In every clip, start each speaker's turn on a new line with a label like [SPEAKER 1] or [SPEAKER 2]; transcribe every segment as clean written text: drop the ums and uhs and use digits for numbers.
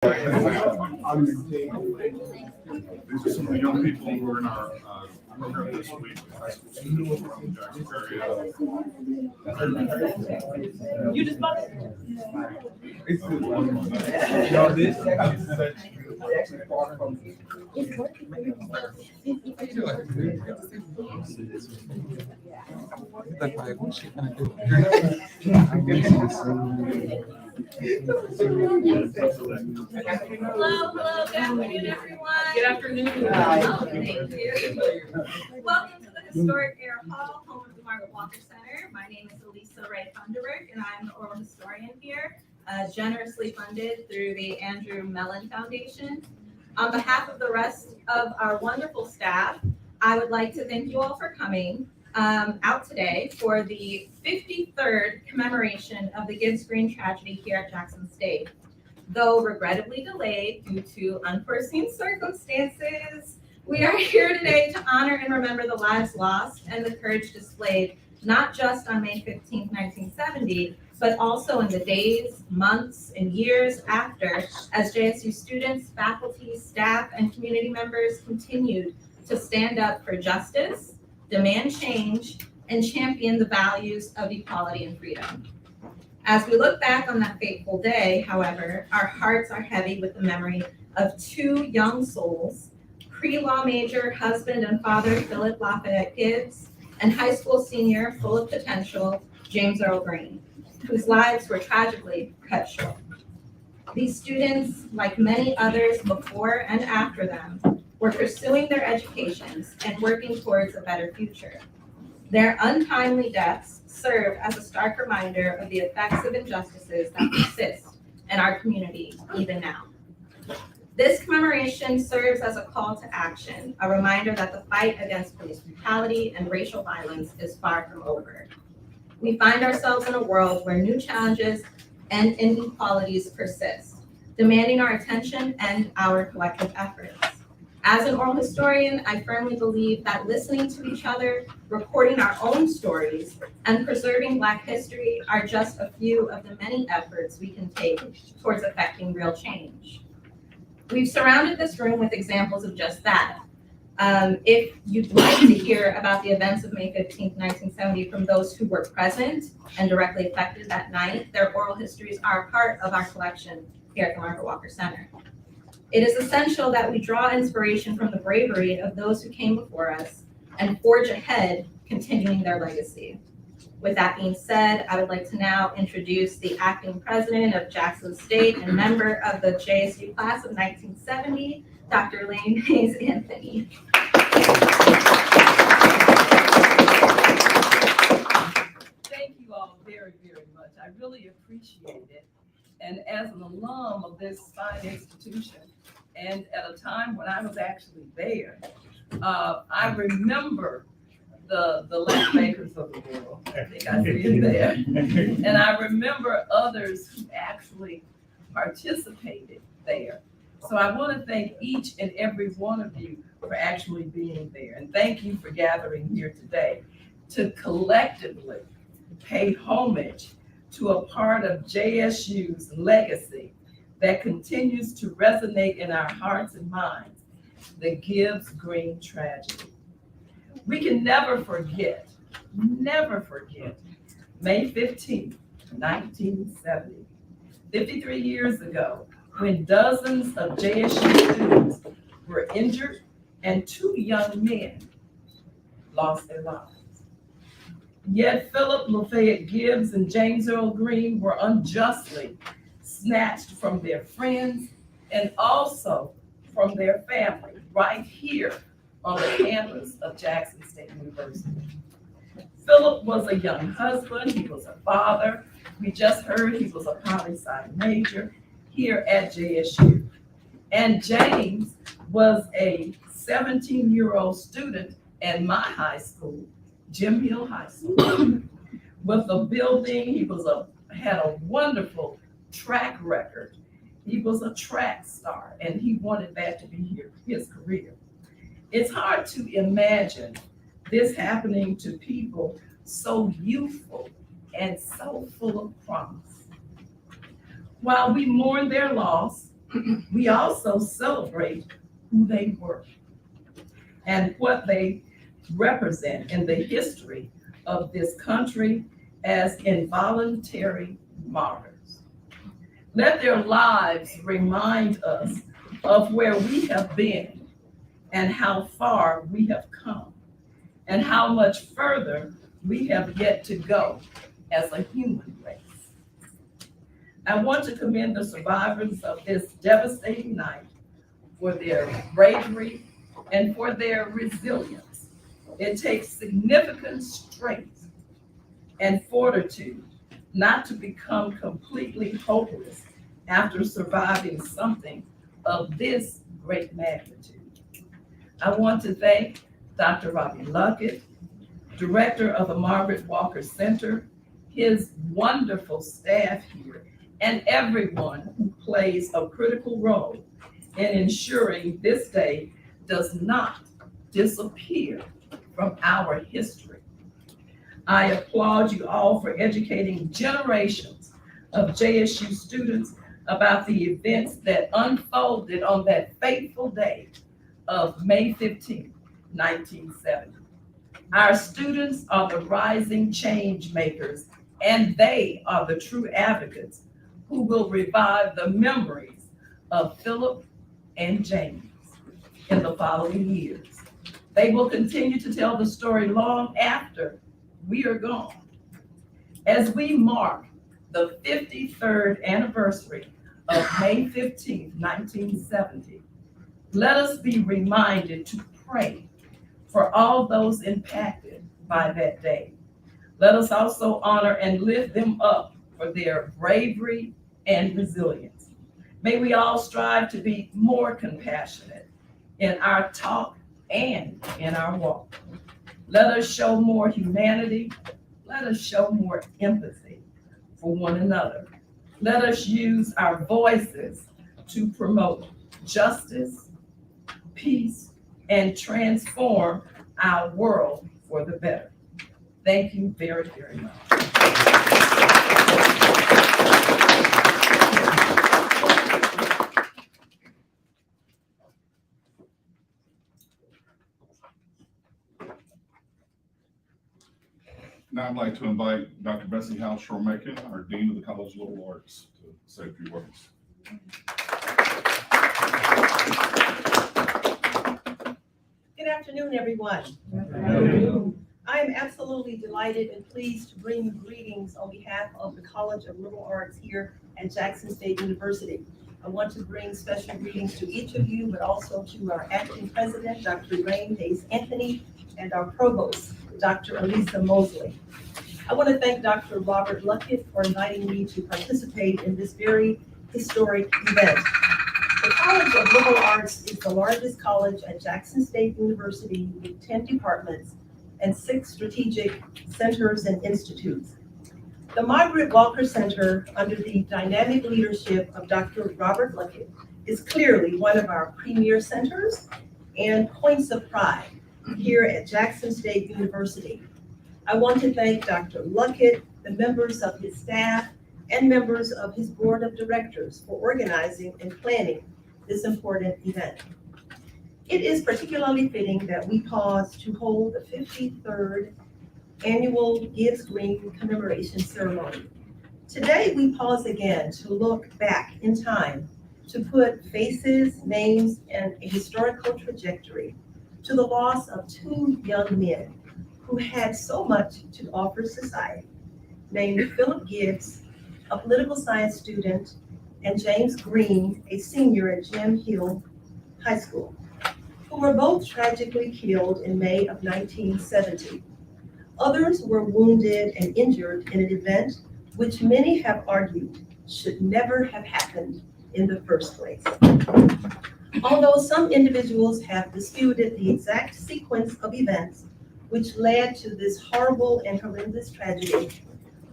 [SPEAKER 1] These are some of the young people who are in our program this week. High school students from Jackson area.
[SPEAKER 2] You just bought it?
[SPEAKER 3] Look like, what's she gonna do?
[SPEAKER 4] Hello, good afternoon, everyone.
[SPEAKER 2] Good afternoon.
[SPEAKER 4] Oh, thank you. Welcome to the historic Air Hall, home of the Margaret Walker Center. My name is Elisa Ray Funderburg, and I'm the oral historian here, generously funded through the Andrew Mellon Foundation. On behalf of the rest of our wonderful staff, I would like to thank you all for coming out today for the 53rd commemoration of the Gibbs-Green tragedy here at Jackson State. Though regrettably delayed due to unforeseen circumstances, we are here today to honor and remember the lives lost and the courage displayed, not just on May 15, 1970, but also in the days, months, and years after, as JSU students, faculty, staff, and community members continued to stand up for justice, demand change, and champion the values of equality and freedom. As we look back on that fateful day, however, our hearts are heavy with the memory of two young souls, pre-law major, husband and father Philip Lafayette Gibbs, and high school senior, full of potential, James Earl Green, whose lives were tragically cut short. These students, like many others before and after them, were pursuing their educations and working towards a better future. Their untimely deaths serve as a stark reminder of the effects of injustices that persist in our community even now. This commemoration serves as a call to action, a reminder that the fight against police brutality and racial violence is far from over. We find ourselves in a world where new challenges and inequalities persist, demanding our attention and our collective efforts. As an oral historian, I firmly believe that listening to each other, recording our own stories, and preserving Black history are just a few of the many efforts we can take towards affecting real change. We've surrounded this room with examples of just that. If you'd like to hear about the events of May 15, 1970 from those who were present and directly affected that night, their oral histories are a part of our collection here at the Margaret Walker Center. It is essential that we draw inspiration from the bravery of those who came before us and forge ahead, continuing their legacy. With that being said, I would like to now introduce the acting president of Jackson State and member of the JSU class of 1970, Dr. Lane Hayes Anthony.
[SPEAKER 2] Thank you all very, very much. I really appreciate it. And as an alum of this fine institution, and at a time when I was actually there, I remember the late makers of the world. I think I see it there. And I remember others who actually participated there. So I want to thank each and every one of you for actually being there. And thank you for gathering here today to collectively pay homage to a part of JSU's legacy that continues to resonate in our hearts and minds, the Gibbs-Green tragedy. We can never forget May 15, 1970, 53 years ago, when dozens of JSU students were injured and two young men lost their lives. Yet Philip Lafayette Gibbs and James Earl Green were unjustly snatched from their friends and also from their family right here on the campus of Jackson State University. Philip was a young husband, he was a father. We just heard he was a poli-sci major here at JSU. And James was a 17-year-old student at my high school, Jim Hill High School. With the building, he had a wonderful track record. He was a track star, and he wanted that to be his career. It's hard to imagine this happening to people so youthful and so full of promise. While we mourn their loss, We also celebrate who they were and what they represent in the history of this country as involuntary martyrs. Let their lives remind us of where we have been and how far we have come and how much further we have yet to go as a human race. I want to commend the survivors of this devastating night for their bravery and for their resilience. It takes significant strength and fortitude not to become completely hopeless after surviving something of this great magnitude. I want to thank Dr. Robbie Luckett, director of the Margaret Walker Center, his wonderful staff here, and everyone who plays a critical role in ensuring this day does not disappear from our history. I applaud you all for educating generations of JSU students about the events that unfolded on that fateful day of May 15, 1970. Our students are the rising change makers, and they are the true advocates who will revive the memories of Philip and James in the following years. They will continue to tell the story long after we are gone. As we mark the 53rd anniversary of May 15, 1970, let us be reminded to pray for all those impacted by that day. Let us also honor and lift them up for their bravery and resilience. May we all strive to be more compassionate in our talk and in our walk. Let us show more humanity. Let us show more empathy for one another. Let us use our voices to promote justice, peace, and transform our world for the better. Thank you very, very much.
[SPEAKER 1] Now I'd like to invite Dr. Bessie House Shoremakin, our Dean of the College of Liberal Arts, to say a few words.
[SPEAKER 5] Good afternoon, everyone. I am absolutely delighted and pleased to bring you greetings on behalf of the College of Liberal Arts here at Jackson State University. I want to bring special greetings to each of you, but also to our acting president, Dr. Elaine Hayes Anthony, and our provost, Dr. Elisa Mosley. I want to thank Dr. Robert Luckett for inviting me to participate in this very historic event. The College of Liberal Arts is the largest college at Jackson State University with 10 departments and 6 strategic centers and institutes. The Margaret Walker Center, under the dynamic leadership of Dr. Robert Luckett, is clearly one of our premier centers and points of pride here at Jackson State University. I want to thank Dr. Luckett, the members of his staff, and members of his board of directors for organizing and planning this important event. It is particularly fitting that we pause to hold the 53rd annual Gibbs-Green Commemoration ceremony. Today, we pause again to look back in time to put faces, names, and a historical trajectory to the loss of 2 young men who had so much to offer society, named Philip Gibbs, a political science student, and James Green, a senior at Jim Hill High School, who were both tragically killed in May of 1970. Others were wounded and injured in an event which many have argued should never have happened in the first place. Although some individuals have disputed the exact sequence of events which led to this horrible and horrendous tragedy,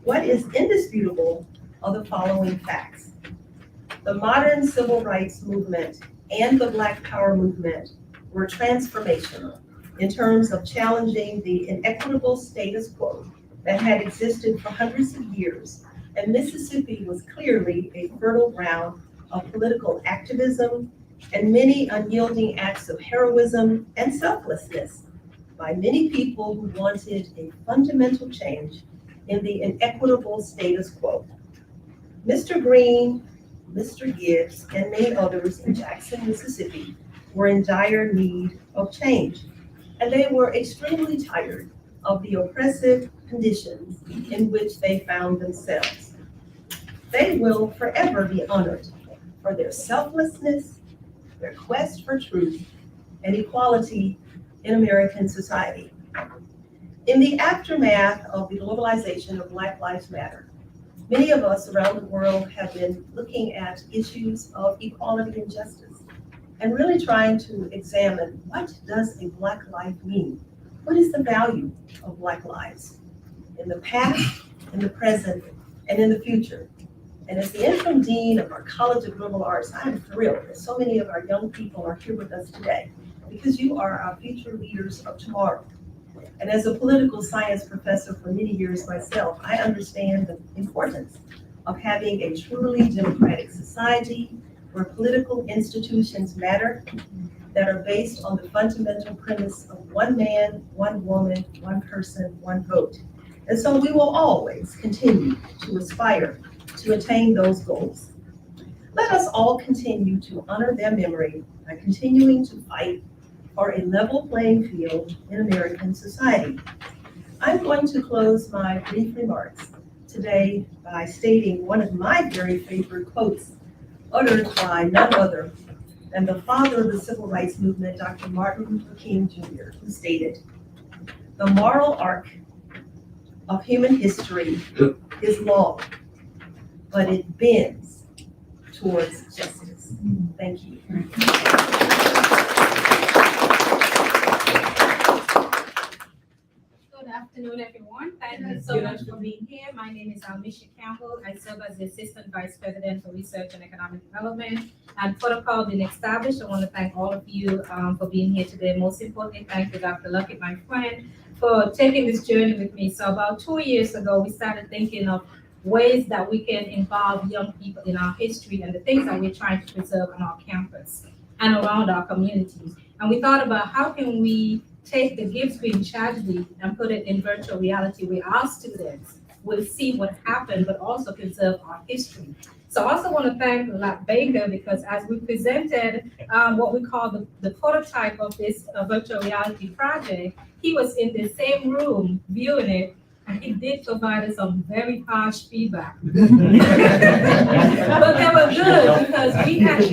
[SPEAKER 5] what is indisputable are the following facts. The modern civil rights movement and the Black Power movement were transformational in terms of challenging the inequitable status quo that had existed for hundreds of years, and Mississippi was clearly a fertile ground of political activism and many unyielding acts of heroism and selflessness by many people who wanted a fundamental change in the inequitable status quo. Mr. Green, Mr. Gibbs, and many others in Jackson, Mississippi were in dire need of change, and they were extremely tired of the oppressive conditions in which they found themselves. They will forever be honored for their selflessness, their quest for truth and equality in American society. In the aftermath of the globalization of Black Lives Matter, many of us around the world have been looking at issues of equality and justice and really trying to examine, what does a Black life mean? What is the value of Black lives in the past, in the present, and in the future? And as the interim dean of our College of Liberal Arts, I'm thrilled that so many of our young people are here with us today, because you are our future leaders of tomorrow. And as a political science professor for many years myself, I understand the importance of having a truly democratic society where political institutions matter, that are based on the fundamental premise of one man, one woman, one person, one vote. And so we will always continue to aspire to attain those goals. Let us all continue to honor their memory by continuing to fight for a level playing field in American society. I'm going to close my brief remarks today by stating one of my very favorite quotes uttered by none other than the father of the civil rights movement, Dr. Martin Luther King Jr., who stated, "The moral arc of human history is long, but it bends towards justice." Thank you.
[SPEAKER 4] Good afternoon, everyone. Thank you so much for being here. My name is Amisha Campbell. I serve as the Assistant Vice President for Research and Economic Development. And protocol being established, I want to thank all of you for being here today. Most importantly, thank you, Dr. Luckett, my friend, for taking this journey with me. So about 2 years ago, we started thinking of ways that we can involve young people in our history and the things that we're trying to preserve on our campus and around our communities. And we thought about, how can we take the Gibbs-Green tragedy and put it in virtual reality where our students will see what happened, but also preserve our history. So I also want to thank Lat Baker, because as we presented what we call the prototype of this virtual reality project, he was in the same room viewing it, and he did provide us some very harsh feedback. But they were good, because we, as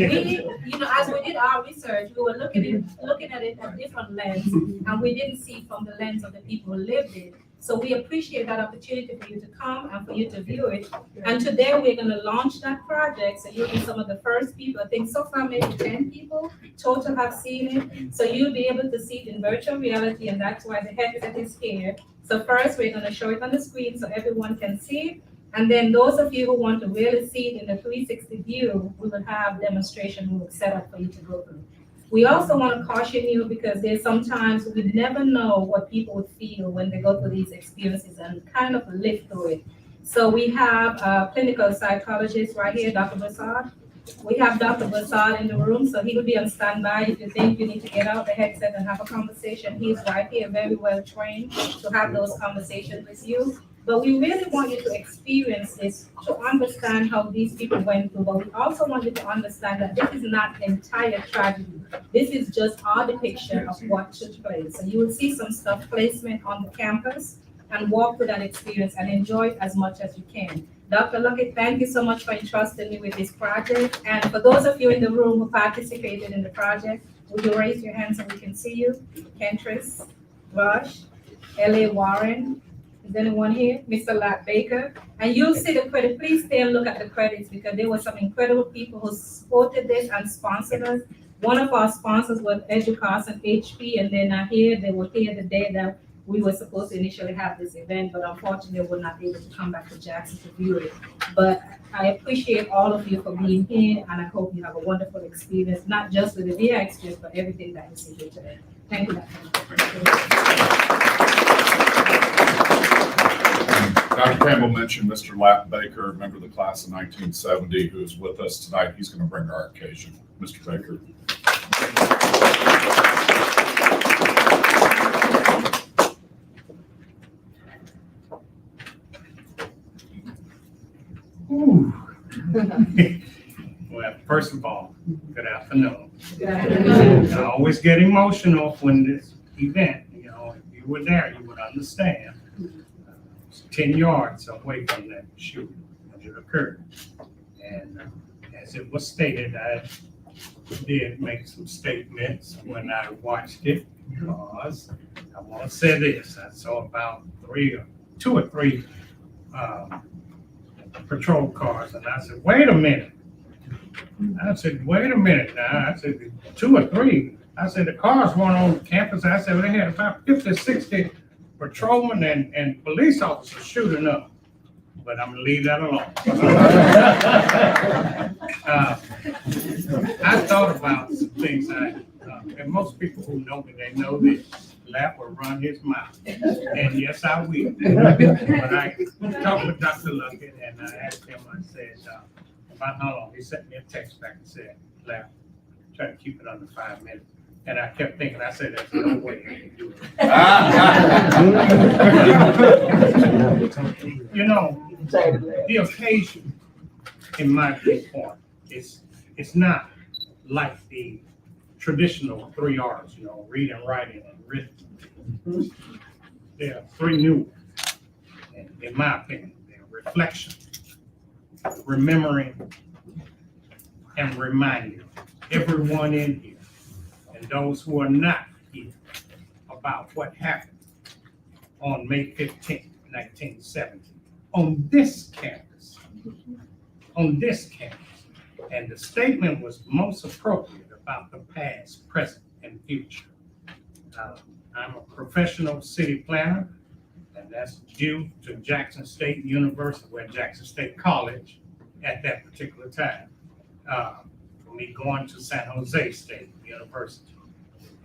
[SPEAKER 4] we did our research, we were looking at it from different lens, and we didn't see from the lens of the people who lived it. So we appreciate that opportunity for you to come and for you to view it. And today we're going to launch that project. So you'll be some of the first people. I think so far maybe 10 people total have seen it. So you'll be able to see it in virtual reality, and that's why the headset is here. So first we're going to show it on the screen so everyone can see it. And then those of you who want to really see it in the 360 view, we will have demonstration we will set up for you to go through. We also want to caution you, because there's sometimes we never know what people would feel when they go through these experiences and kind of live through it. So we have a clinical psychologist right here, Dr. Bassard. We have Dr. Bassard in the room, so he will be on standby if you think you need to get out the headset and have a conversation. He's right here, very well trained to have those conversations with you. But we really want you to experience this, to understand how these people went through. But we also want you to understand that this is not the entire tragedy. This is just our depiction of what took place. So you will see some stuff placement on the campus, and walk through that experience and enjoy it as much as you can. Dr. Luckett, thank you so much for entrusting me with this project. And for those of you in the room who participated in the project, would you raise your hand so we can see you? Kentris, Rush, L.A. Warren. Is anyone here? Mr. Lat Baker. And you'll see the credit. Please stay and look at the credits, because there were some incredible people who supported this and sponsored us. One of our sponsors was Educast and HP, and they're not here. They were here the day that we were supposed to initially have this event, but unfortunately we're not able to come back to Jackson to view it. But I appreciate all of you for being here, and I hope you have a wonderful experience, not just with the VR experience, but everything that you see here today. Thank you, Dr.
[SPEAKER 1] Dr. Campbell mentioned Mr. Lapp Baker, a member of the class of 1970, who is with us tonight. He's going to bring our occasion. Mr. Baker.
[SPEAKER 6] Well, first of all, good afternoon. I always get emotional when this event, you know, if you were there, you would understand. 10 yards away from that shooting as it occurred. And as it was stated, I did make some statements when I watched it, because I want to say this. I saw about two or three patrol cars, and I said, wait a minute. I said, wait a minute now. I said, 2 or 3. I said, the cars weren't on campus. I said, well, they had about 50, 60 patrolmen and police officers shooting up. But I'm gonna leave that alone. I thought about some things and most people who know me, they know that Lapp will run his mouth. And yes, I will. But I talked with Dr. Luckett and I asked him, I said, about how long? He sent me a text back and said, Lapp, try to keep it under 5 minutes. And I kept thinking, I said, there's no way I can do it. You know, the occasion, in my viewpoint, it's not like the traditional 3 R's, you know, reading, writing, and written. There are 3 new ones, and in my opinion, they're reflection, remembering, and reminding everyone in here and those who are not here about what happened on May 15th, 1970, on this campus. On this campus. And the statement was most appropriate about the past, present, and future. I'm a professional city planner, and that's due to Jackson State University, where Jackson State College at that particular time. For me going to San Jose State University.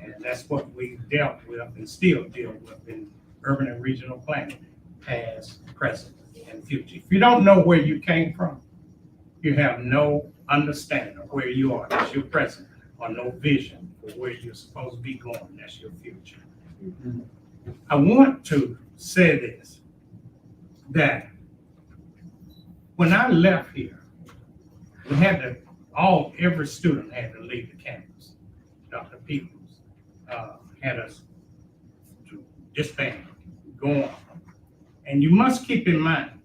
[SPEAKER 6] And that's what we dealt with and still deal with in urban and regional planning, past, present, and future. If you don't know where you came from, you have no understanding of where you are. That's your present, or no vision for where you're supposed to be going. That's your future. I want to say this, that when I left here, we had to, every student had to leave the campus. Dr. Peoples had us to disband, go on. And you must keep in mind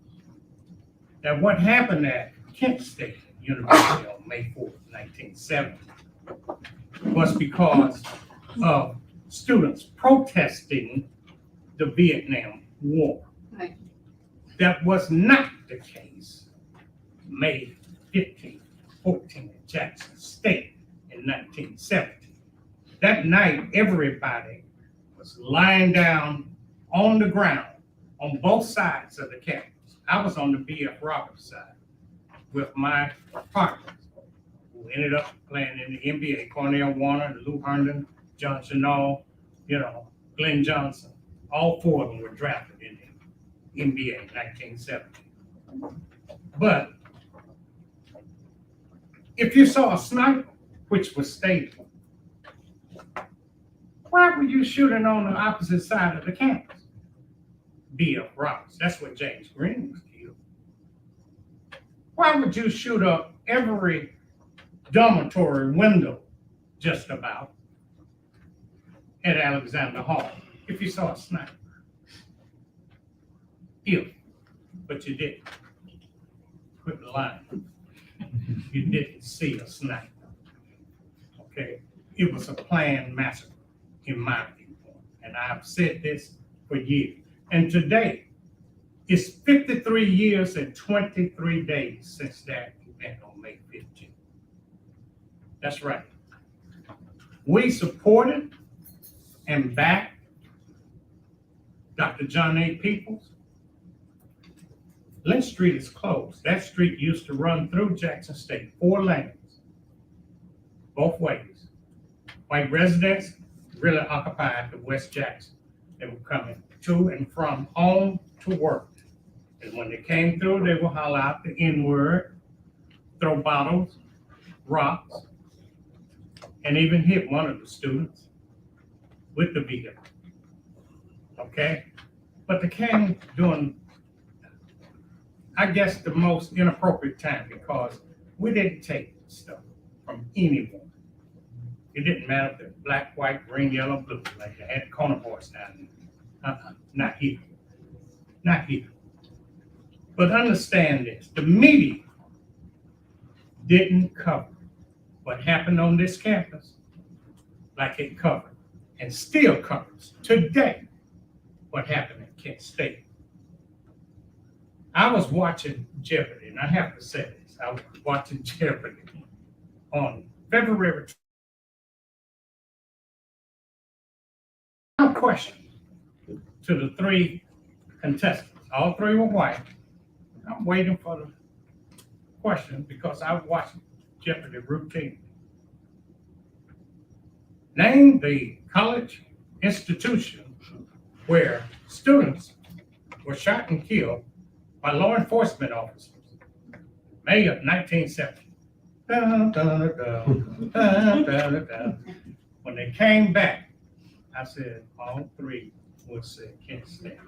[SPEAKER 6] that what happened at Kent State University on May 4th, 1970 was because of students protesting the Vietnam War.
[SPEAKER 7] Right.
[SPEAKER 6] That was not the case May 15th, 14th at Jackson State in 1970. That night, everybody was lying down on the ground on both sides of the campus. I was on the B.F. Roberts side with my partners who ended up playing in the NBA, Cornell Warner, Lou Herndon, John Chenal, you know, Glenn Johnson. All 4 of them were drafted in the NBA in 1970. But if you saw a sniper, which was stated, why were you shooting on the opposite side of the campus? B.F. Roberts, that's where James Green was killed. Why would you shoot up every dormitory window, just about, at Alexander Hall, if you saw a sniper? But you didn't. Quit lying. You didn't see a sniper. Okay? It was a planned massacre, in my viewpoint. And I've said this for years. And today, it's 53 years and 23 days since that event on May 15th. That's right. We supported and backed Dr. John A. Peoples. Lynch Street is closed. That street used to run through Jackson State, 4 lanes, both ways. White residents really occupied the West Jackson. They were coming to and from home to work And when they came through, they would holler out the N-word, throw bottles, rocks, and even hit one of the students with the vehicle. Okay? But they came during, I guess, the most inappropriate time because we didn't take stuff from anyone. It didn't matter if they're black, white, green, yellow, blue, like they had corner boys down there. Not here. Not here. But understand this, the media didn't cover what happened on this campus like it covered and still covers today what happened at Kent State. I was watching Jeopardy, and I have to say this, I was watching Jeopardy on February 20th. Now question to the three contestants. All three were white. I'm waiting for the question because I watch Jeopardy routinely. Name the college institution where students were shot and killed by law enforcement officers. May of 1970. Dun, dun, dun, dun, dun, dun. When they came back, I said all three would say Kent State,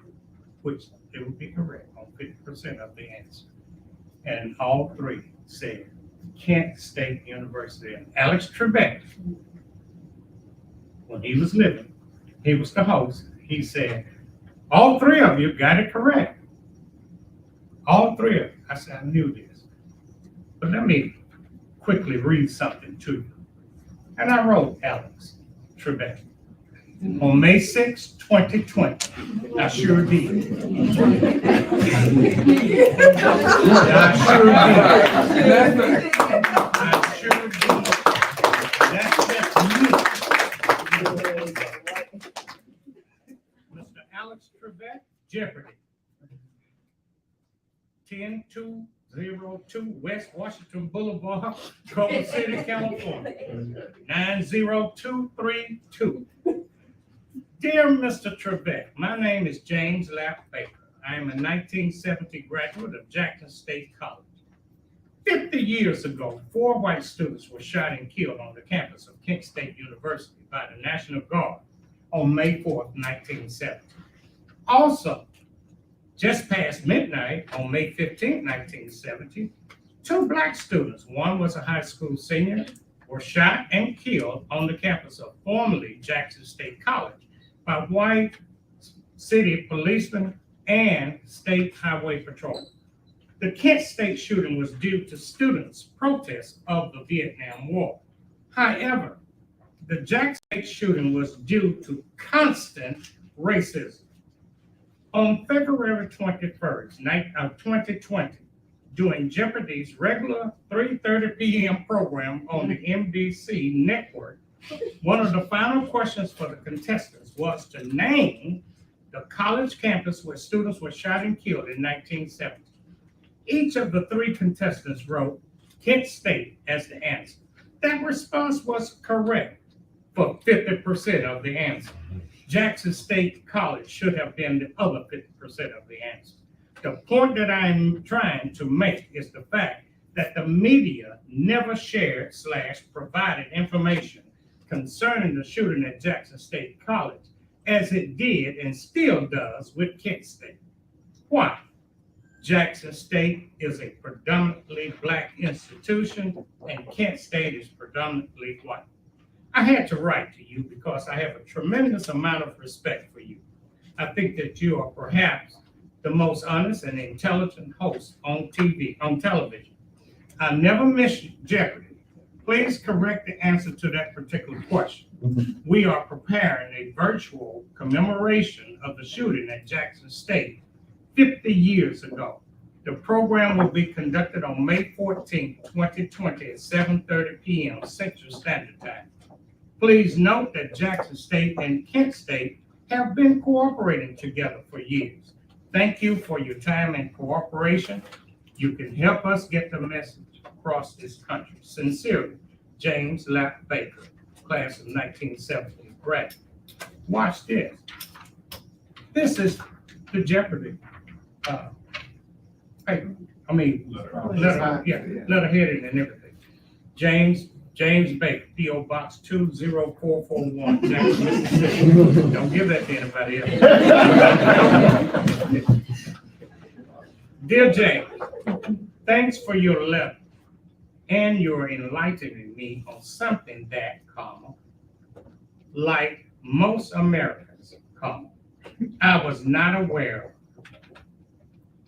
[SPEAKER 6] which they would be correct on 50% of the answer. And all three said Kent State University. And Alex Trebek, when he was living, he was the host, he said, all three of you got it correct. All three of you. I said, I knew this. But let me quickly read something to you. And I wrote Alex Trebek. On May 6, 2020, I sure did. I sure did. That's just me. Mr. Alex Trebek, Jeopardy. 10202 West Washington Boulevard, Culver City, California. 90232. Dear Mr. Trebek, my name is James Lapp Baker. I am a 1970 graduate of Jackson State College. 50 years ago, 4 white students were shot and killed on the campus of Kent State University by the National Guard on May 4th, 1970. Also, just past midnight on May 15th, 1970, 2 black students, one was a high school senior, were shot and killed on the campus of formerly Jackson State College by white city policemen and state highway patrol. The Kent State shooting was due to students' protests of the Vietnam War. However, the Jackson State shooting was due to constant racism. On February 21st, 2020, during Jeopardy's regular 3:30 p.m. program on the NBC network, one of the final questions for the contestants was to name the college campus where students were shot and killed in 1970. Each of the 3 contestants wrote Kent State as the answer. That response was correct for 50% of the answer. Jackson State College should have been the other 50% of the answer. The point that I'm trying to make is the fact that the media never shared / provided information concerning the shooting at Jackson State College as it did and still does with Kent State. Why? Jackson State is a predominantly black institution and Kent State is predominantly white. I had to write to you because I have a tremendous amount of respect for you. I think that you are perhaps the most honest and intelligent host on television. I never miss Jeopardy. Please correct the answer to that particular question. We are preparing a virtual commemoration of the shooting at Jackson State 50 years ago. The program will be conducted on May 14, 2020 at 7:30 p.m. Central Standard Time. Please note that Jackson State and Kent State have been cooperating together for years. Thank you for your time and cooperation. You can help us get the message across this country. Sincerely, James Lapp Baker, class of 1970 graduate. Watch this. This is the Jeopardy paper. I mean, letterheaded and everything. James Baker, P.O. Box 20441, Jackson, Mississippi. Don't give that to anybody else. Dear James, thanks for your letter and your enlightening me on something that, like most Americans, I was not aware of.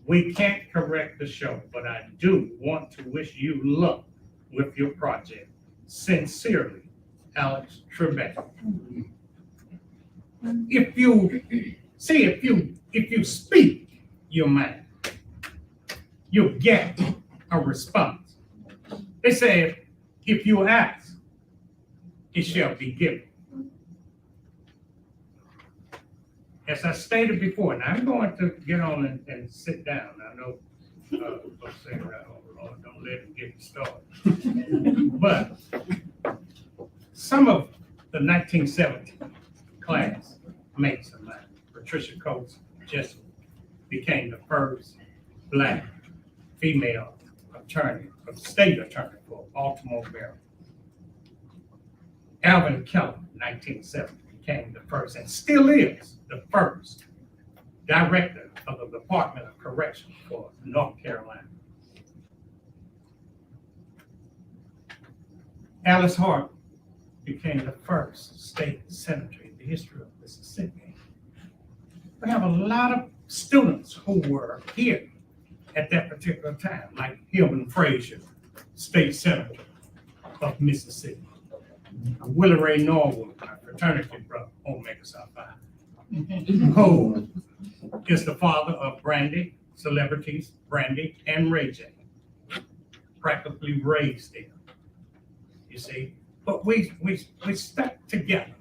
[SPEAKER 6] We can't correct the show, but I do want to wish you luck with your project. Sincerely, Alex Trebek. If you speak your mind, you'll get a response. They say, if you ask, it shall be given. As I stated before, and I'm going to get on and sit down. I know folks say, oh Lord, don't let him get me started. But some of the 1970 class mates of mine, Patricia Coates Jessup, became the first Black female attorney, state attorney for Baltimore, Maryland. Alvin Keller, 1970, became the first, and still is the first, director of the Department of Corrections for North Carolina. Alice Hart became the first state senator in the history of Mississippi. We have a lot of students who were here at that particular time, like Hillman Frazier, state senator of Mississippi. Willie Ray Norwood, my fraternity brother, Omega Psi Phi, who is the father of Brandy, celebrities Brandy and Ray J. Practically raised them, you see. But we stuck together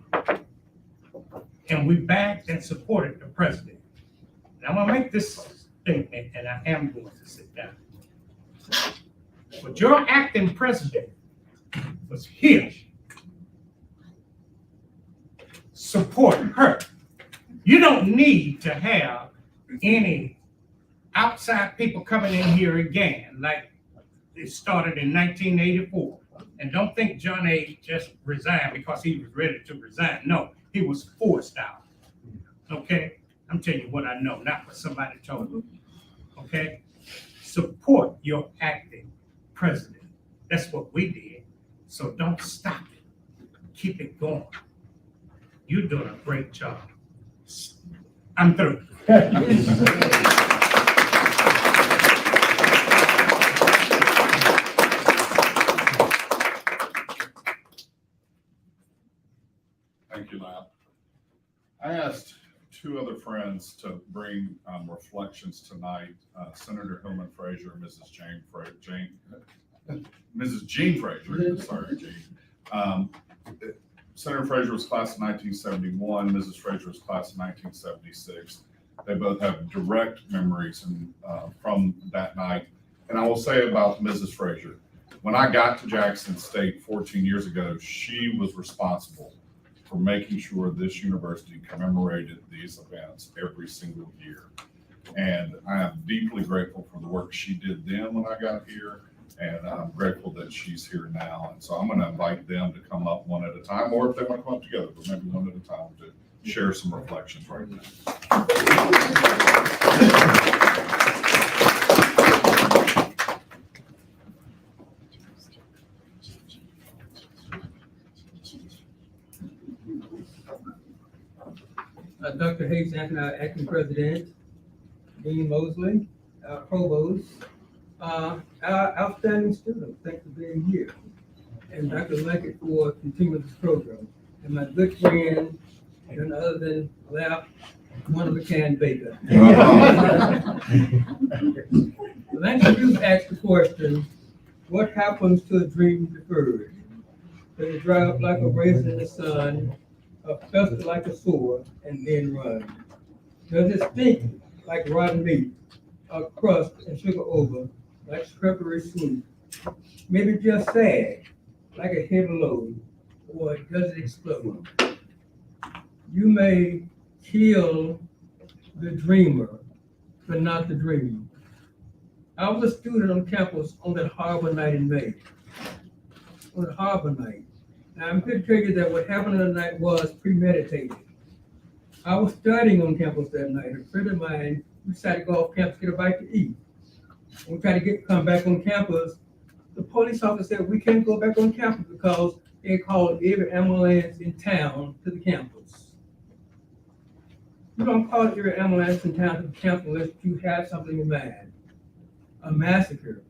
[SPEAKER 6] and we backed and supported the president. Now I'm gonna make this statement, and I am going to sit down. But your acting president was here. Support her. You don't need to have any outside people coming in here again, like it started in 1984. And don't think John A. just resigned because he was ready to resign. No, he was forced out. Okay? I'm telling you what I know, not what somebody told me. Okay? Support your acting president. That's what we did. So don't stop it. Keep it going. You're doing a great job. I'm through.
[SPEAKER 1] Thank you, Lyle. I asked two other friends to bring reflections tonight, Senator Hillman Frazier and Mrs. Jean Frazier, sorry, Jean. Senator Frazier was class of 1971, Mrs. Frazier was class of 1976. They both have direct memories from that night. And I will say about Mrs. Frazier, when I got to Jackson State 14 years ago, she was responsible for making sure this university commemorated these events every single year. And I am deeply grateful for the work she did then when I got here. And I'm grateful that she's here now. And so I'm going to invite them to come up one at a time, or if they want to come up together, but maybe one at a time to share some reflections right now.
[SPEAKER 7] Dr. Hayes, acting president, Dean Mosley, provost, our outstanding students, thanks for being here, and Dr. Leckett for continuing this program, and my good friend, none other than one-of-a-kind Baker. Lance, you asked the question, what happens to a dream deferred? Does it dry up like a raisin in the sun, fester like a sore, and then run? Does it stink like rotten meat, or crust and sugar over, like scrapery sweet? Maybe just sad, like a heavy load, or does it explode? You may kill the dreamer, but not the dream. I was a student on campus on that harbor night in May. On the harbor night. Now, I'm here to tell you that what happened on the night was premeditated. I was studying on campus that night. A friend of mine decided to go off campus to get a bite to eat. When we tried to come back on campus, the police officer said, we can't go back on campus because they called every ambulance in town to the campus. You don't call every ambulance in town to the campus unless you have something in mind. A massacre.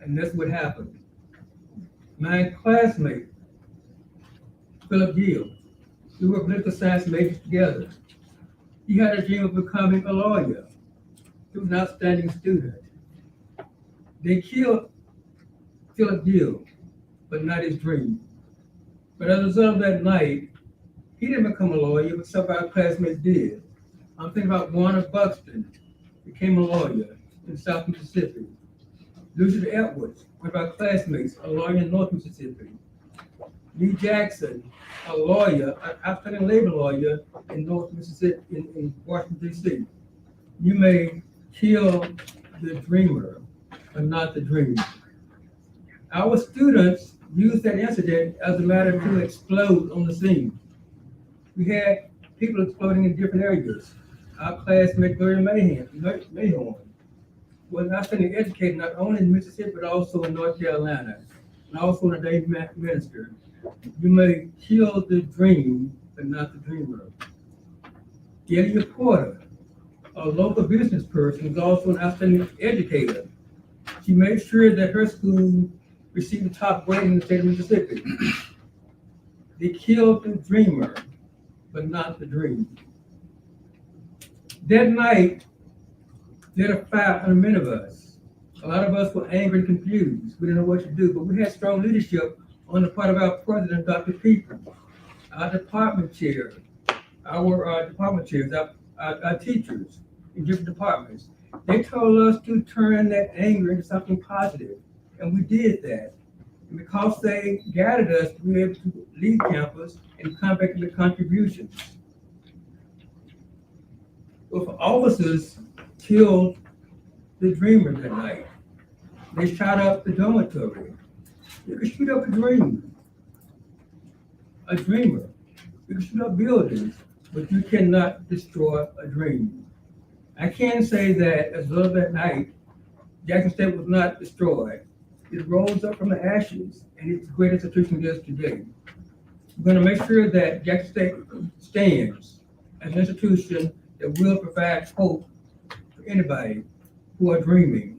[SPEAKER 7] And that's what happened. My classmate, Philip Gibbs, we were political science majors together. He had a dream of becoming a lawyer. He was an outstanding student. They killed Philip Gibbs, but not his dream. But as a result of that night, he didn't become a lawyer, but some of our classmates did. I'm thinking about Warner Buxton, became a lawyer in South Mississippi. Lucius Edwards, one of our classmates, a lawyer in North Mississippi. Lee Jackson, a lawyer, an outstanding labor lawyer in North Mississippi, in Washington, D.C. You may kill the dreamer, but not the dream. Our students used that incident as a matter to explode on the scene. We had people exploding in different areas. Our classmate, Gloria Mayhorn, was an outstanding educator, not only in Mississippi, but also in North Carolina, and also an ordained minister. You may kill the dream, but not the dreamer. Delia Porter, a local business person, was also an outstanding educator. She made sure that her school received the top grade in the state of Mississippi. They killed the dreamer, but not the dream. That night, there were 500 men of us. A lot of us were angry and confused. We didn't know what to do, but we had strong leadership on the part of our president, Dr. People, our department chairs, our teachers in different departments. They told us to turn that anger into something positive, and we did that. And because they guided us to be able to leave campus and come back and make contributions. Well, officers killed the dreamer that night. They shot up the dormitory. You can shoot up a dream, a dreamer. You can shoot up buildings, but you cannot destroy a dream. I can say that as of that night, Jackson State was not destroyed. It rose up from the ashes, and it's a great institution it is today. We're going to make sure that Jackson State stands as an institution that will provide hope for anybody who are dreaming.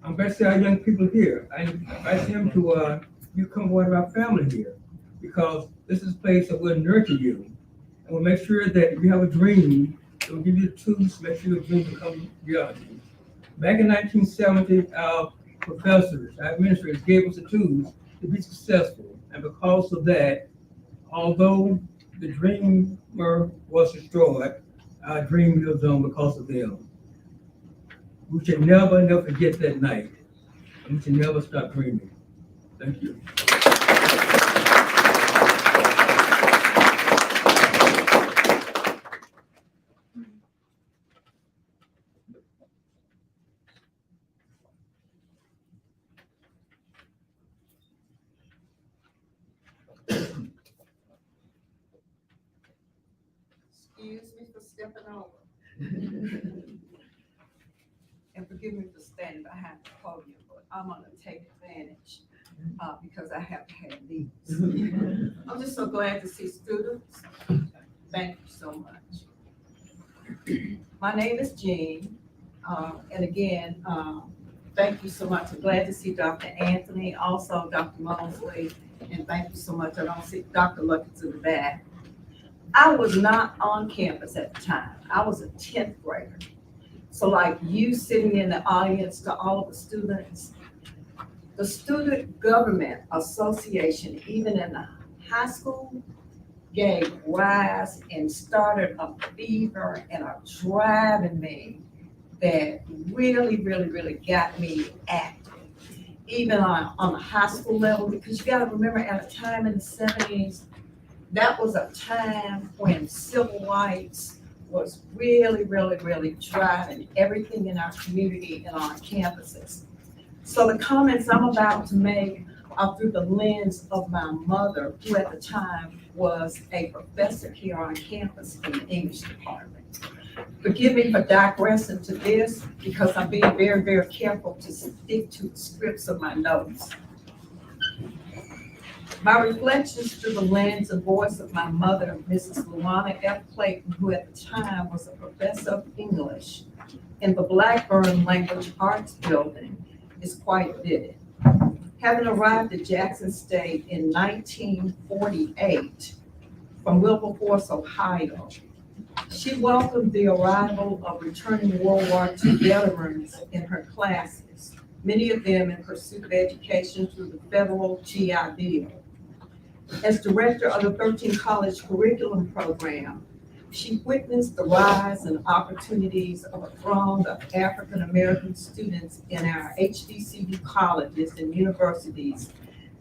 [SPEAKER 7] I'm glad to see our young people here. I invite them to become one of our family here, because this is a place that will nurture you. And we'll make sure that if you have a dream, it will give you the tools to make sure your dream becomes reality. Back in 1970, our professors, our administrators gave us the tools to be successful. And because of that, although the dreamer was destroyed, our dream lives on because of them. We should never forget that night. And we should never stop dreaming. Thank you.
[SPEAKER 8] Excuse me for stepping over. And forgive me for standing behind the podium, but I'm gonna take advantage because I have to have these. I'm just so glad to see students. Thank you so much. My name is Jean, and again, thank you so much. I'm glad to see Dr. Anthony, also Dr. Mosley, and thank you so much. I don't see Dr. Luckett in the back. I was not on campus at the time. I was a 10th grader. So like you sitting in the audience to all of the students, the Student Government Association, even in the high school, gave rise and started a fever and a drive in me that really got me active. Even on the high school level, because you gotta remember at a time in the 70s, that was a time when civil rights was really, really, really driving everything in our community and on campuses. So the comments I'm about to make are through the lens of my mother, who at the time was a professor here on campus in the English department. Forgive me for digressing to this because I'm being very, very careful to stick to the scripts of my notes. My reflections through the lens and voice of my mother, Mrs. Luana F. Clayton, who at the time was a professor of English in the Blackburn Language Arts Building, is quite vivid. Having arrived at Jackson State in 1948 from Wilberforce, Ohio, she welcomed the arrival of returning World War II veterans in her classes, many of them in pursuit of education through the federal GI Bill. As director of the 13 College Curriculum Program, she witnessed the rise and opportunities of a throng of African-American students in our HBCU colleges and universities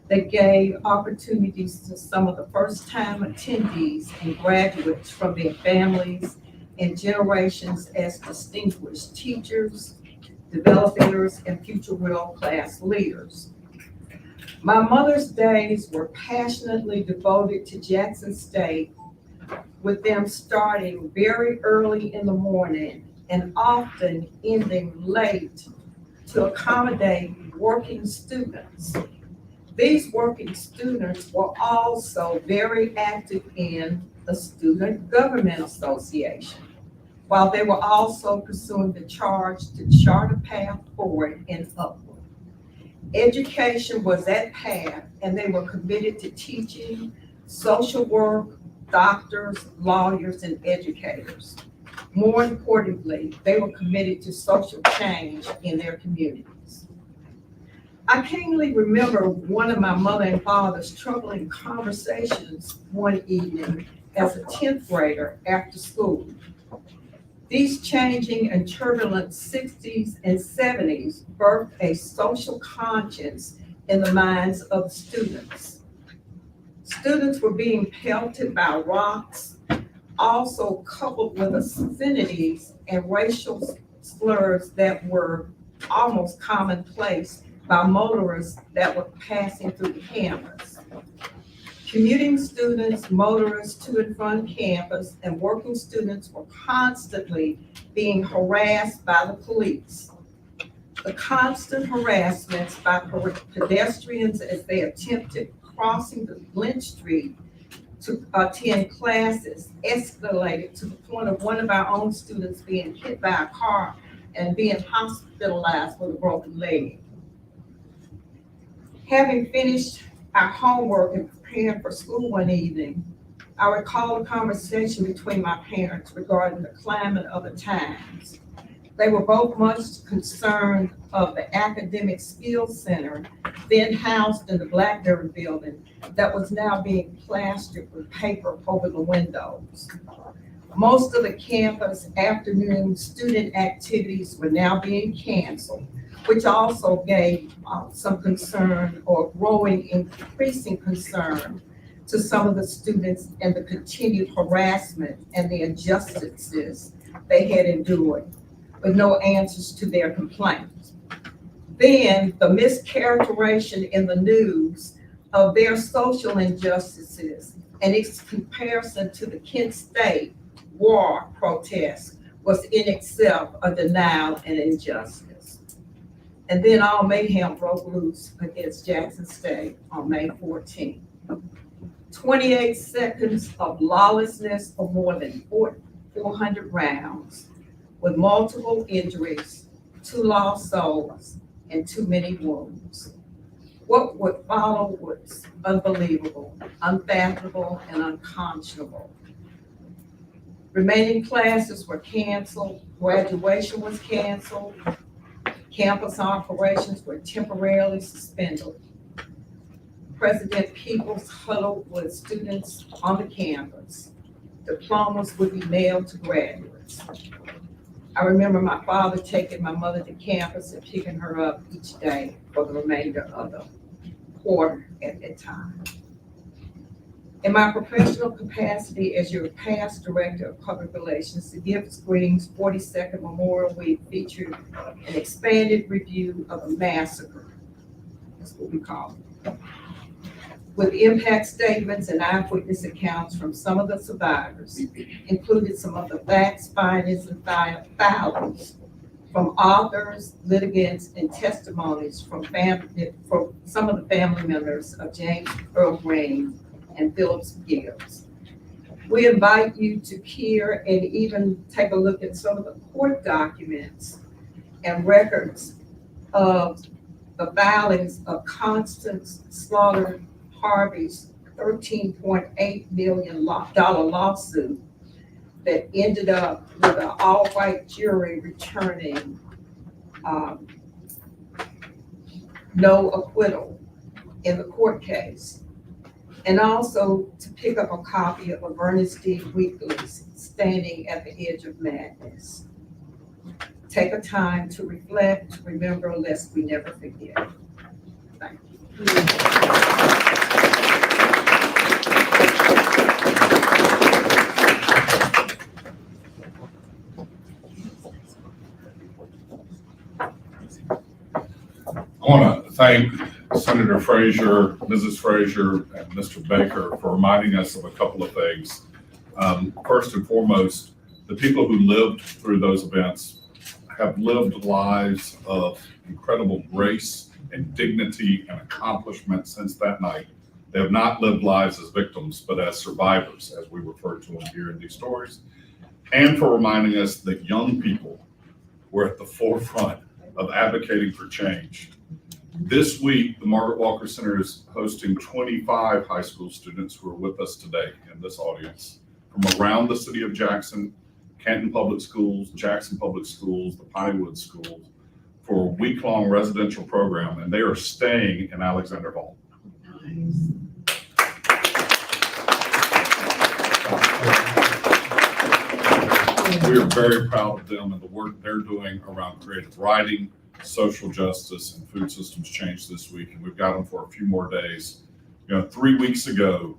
[SPEAKER 8] that gave opportunities to some of the first-time attendees and graduates from their families and generations as distinguished teachers, developers, and future world-class leaders. My mother's days were passionately devoted to Jackson State, with them starting very early in the morning and often ending late to accommodate working students. These working students were also very active in the Student Government Association, while they were also pursuing the charge to chart a path forward and upward. Education was that path, and they were committed to teaching, social work, doctors, lawyers, and educators. More importantly, they were committed to social change in their communities. I keenly remember one of my mother and father's troubling conversations one evening as a 10th grader after school. These changing and turbulent 60s and 70s birthed a social conscience in the minds of students. Students were being pelted by rocks, also coupled with obscenities and racial slurs that were almost commonplace by motorists that were passing through the campus. Commuting students, motorists to and from campus, and working students were constantly being harassed by the police. The constant harassments by pedestrians as they attempted crossing the Lynch Street to attend classes escalated to the point of one of our own students being hit by a car and being hospitalized with a broken leg. Having finished our homework and preparing for school one evening, I recall a conversation between my parents regarding the climate of the times. They were both much concerned of the Academic Skills Center, then housed in the Blackburn building, that was now being plastered with paper over the windows. Most of the campus afternoon student activities were now being canceled, which also gave some concern or growing, increasing concern to some of the students and the continued harassment and the injustices they had endured, with no answers to their complaints. Then the mischaracterization in the news of their social injustices and its comparison to the Kent State war protests was in itself a denial and injustice. And then all mayhem broke loose against Jackson State on May 14th. 28 seconds of lawlessness of more than 400 rounds, with multiple injuries, 2 lost souls, and too many wounds. What would follow was unbelievable, unfathomable, and unconscionable. Remaining classes were canceled, graduation was canceled, campus operations were temporarily suspended. President Peoples huddled with students on the campus. Diplomas would be mailed to graduates. I remember my father taking my mother to campus and picking her up each day for the remainder of the quarter at that time. In my professional capacity as your past Director of Public Relations, the Gibbs-Green's 42nd Memorial Week featured an expanded review of a massacre. That's what we call it. With impact statements and eyewitness accounts from some of the survivors, included some of the facts, findings, and filings from authors, litigants, and testimonies from some of the family members of James Earl Green and Phillips Gibbs. We invite you to hear and even take a look at some of the court documents and records of the filings of Constance Slaughter Harvey's $13.8 million lawsuit that ended up with an all-white jury returning no acquittal in the court case. And also to pick up a copy of Ernest D. Weekly's Standing at the Edge of Madness. Take a time to reflect, remember, lest we never forget. Thank you.
[SPEAKER 1] I want to thank Senator Frazier, Mrs. Frazier, and Mr. Baker for reminding us of a couple of things. First and foremost, the people who lived through those events have lived lives of incredible grace and dignity and accomplishment since that night. They have not lived lives as victims, but as survivors, as we refer to them here in these stories. And for reminding us that young people were at the forefront of advocating for change. This week, the Margaret Walker Center is hosting 25 high school students who are with us today in this audience from around the city of Jackson, Canton Public Schools, Jackson Public Schools, the Pineywood Schools, for a week-long residential program, and they are staying in Alexander Hall. We are very proud of them and the work they're doing around creative writing, social justice, and food systems change this week, and we've got them for a few more days. 3 weeks ago,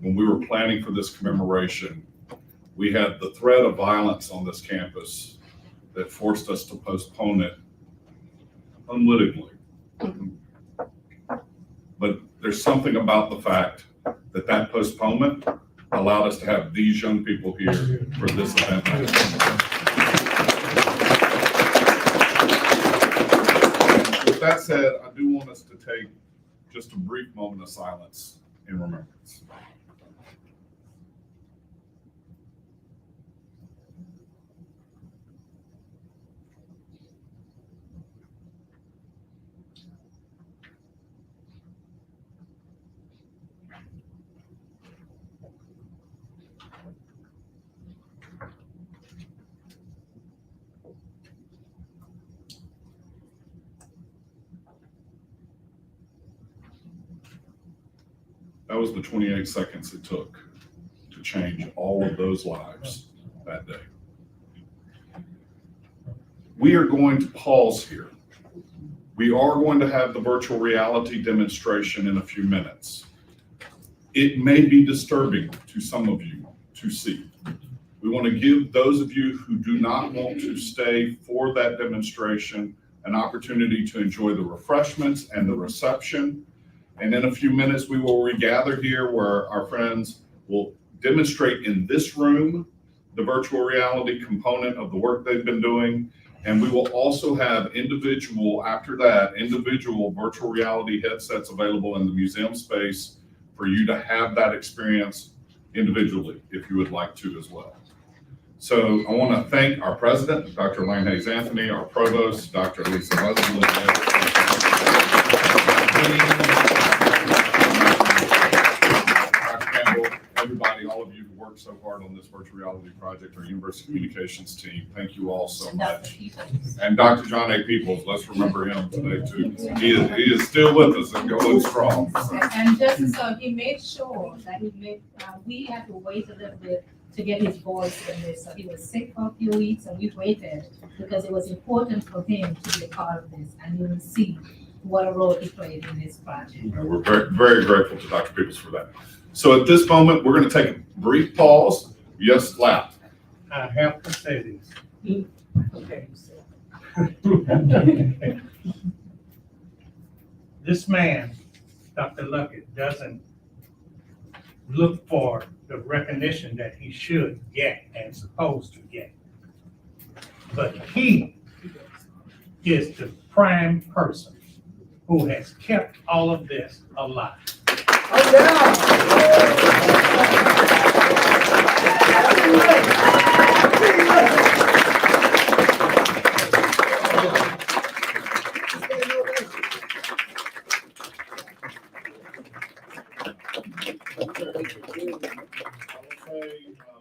[SPEAKER 1] when we were planning for this commemoration, we had the threat of violence on this campus that forced us to postpone it unwittingly. But there's something about the fact that that postponement allowed us to have these young people here for this event. With that said, I do want us to take just a brief moment of silence in remembrance. That was the 28 seconds it took to change all of those lives that day. We are going to pause here. We are going to have the virtual reality demonstration in a few minutes. It may be disturbing to some of you to see. We want to give those of you who do not want to stay for that demonstration an opportunity to enjoy the refreshments and the reception. And in a few minutes, we will regather here where our friends will demonstrate in this room the virtual reality component of the work they've been doing. And we will also have individual virtual reality headsets available in the museum space for you to have that experience individually if you would like to as well. So I want to thank our president, Dr. Lane Hayes Anthony, our provost, Dr. Lisa Musselman, everybody, all of you who worked so hard on this virtual reality project, our University Communications team, thank you all so much. And Dr. John A. Peoples, let's remember him today too. He is still with us and going strong. So.
[SPEAKER 9] And just so he made sure that we had to wait a little bit to get his voice in this. So he was sick for a few weeks and we waited because it was important for him to be a part of this, and you will see what a role he played in this project.
[SPEAKER 1] And we're very, very grateful to Dr. Peoples for that. So at this moment, we're going to take a brief pause. Yes, Lap.
[SPEAKER 6] I have to say this.
[SPEAKER 2] Okay.
[SPEAKER 6] This man, Dr. Luckett, doesn't look for the recognition that he should get and supposed to get. But he is the prime person who has kept all of this alive.
[SPEAKER 1] When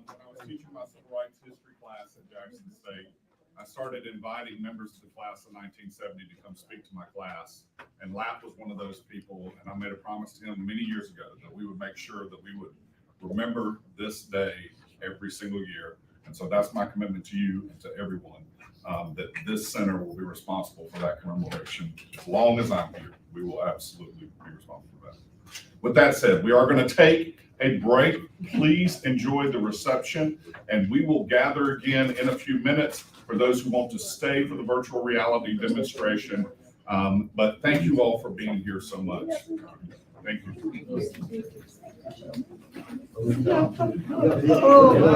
[SPEAKER 1] I was teaching my civil rights history class at Jackson State, I started inviting members of the class of 1970 to come speak to my class. And Lap was one of those people, and I made a promise to him many years ago that we would make sure that we would remember this day every single year. And so that's my commitment to you and to everyone, that this center will be responsible for that commemoration. As long as I'm here, we will absolutely be responsible for that. With that said, we are going to take a break. Please enjoy the reception, and we will gather again in a few minutes for those who want to stay for the virtual reality demonstration. But thank you all for being here so much. Thank you.